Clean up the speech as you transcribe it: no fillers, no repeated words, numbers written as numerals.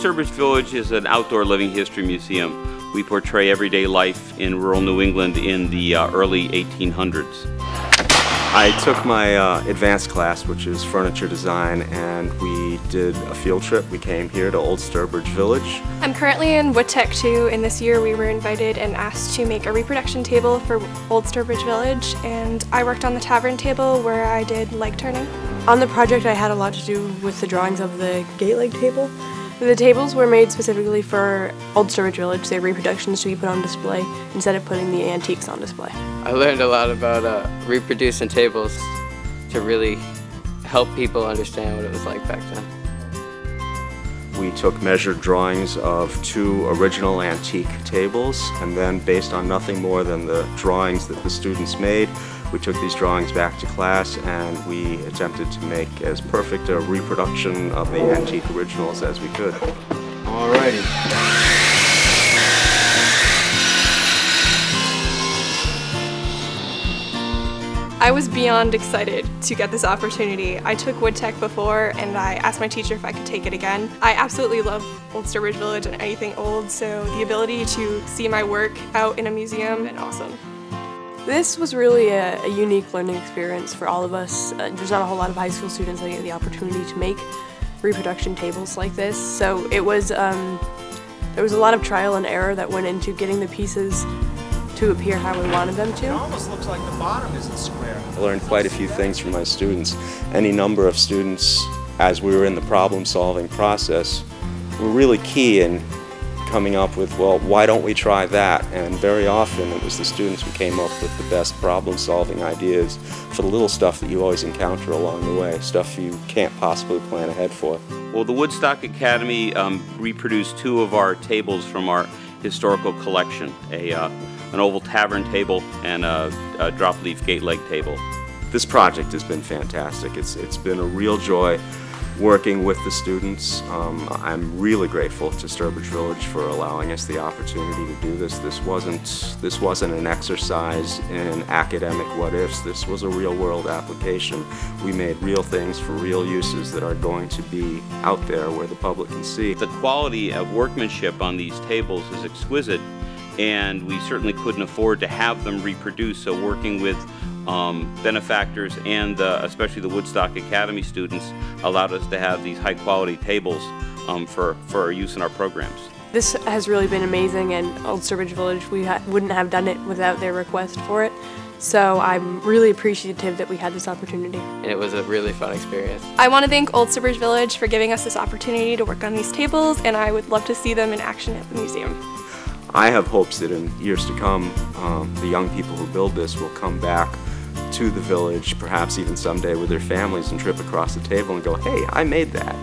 Sturbridge Village is an outdoor living history museum. We portray everyday life in rural New England in the early 1800s. I took my advanced class, which is furniture design, and we did a field trip. We came here to Old Sturbridge Village. I'm currently in Woodstock 2, and this year we were invited and asked to make a reproduction table for Old Sturbridge Village, and I worked on the tavern table where I did leg turning. On the project I had a lot to do with the drawings of the gate leg table. The tables were made specifically for Old Sturbridge Village. They're reproductions to be put on display instead of putting the antiques on display. I learned a lot about reproducing tables to really help people understand what it was like back then. We took measured drawings of 2 original antique tables, and then based on nothing more than the drawings that the students made, we took these drawings back to class and we attempted to make as perfect a reproduction of the antique originals as we could. Alrighty. I was beyond excited to get this opportunity. I took Woodtech before and I asked my teacher if I could take it again. I absolutely love Old Sturbridge Village and anything old, so the ability to see my work out in a museum is awesome. This was really a unique learning experience for all of us. There's not a whole lot of high school students that get the opportunity to make reproduction tables like this, so it was there was a lot of trial and error that went into getting the pieces to appear how we wanted them to. It almost looks like the bottom isn't square. I learned quite a few things from my students. Any number of students, as we were in the problem-solving process, were really key in coming up with, well, why don't we try that? And very often it was the students who came up with the best problem-solving ideas for the little stuff that you always encounter along the way, stuff you can't possibly plan ahead for. Well, the Woodstock Academy reproduced 2 of our tables from our historical collection, an oval tavern table and a drop-leaf gate leg table. This project has been fantastic. It's been a real joy working with the students. I'm really grateful to Sturbridge Village for allowing us the opportunity to do this. This wasn't an exercise in academic what-ifs. This was a real-world application. We made real things for real uses that are going to be out there where the public can see. The quality of workmanship on these tables is exquisite, and we certainly couldn't afford to have them reproduced, so working with benefactors and especially the Woodstock Academy students allowed us to have these high-quality tables for our use in our programs. This has really been amazing, and Old Sturbridge Village, we wouldn't have done it without their request for it. So I'm really appreciative that we had this opportunity. And it was a really fun experience. I want to thank Old Sturbridge Village for giving us this opportunity to work on these tables, and I would love to see them in action at the museum. I have hopes that in years to come, the young people who build this will come back to the village, perhaps even someday with their families, and trip across the table and go, hey, I made that.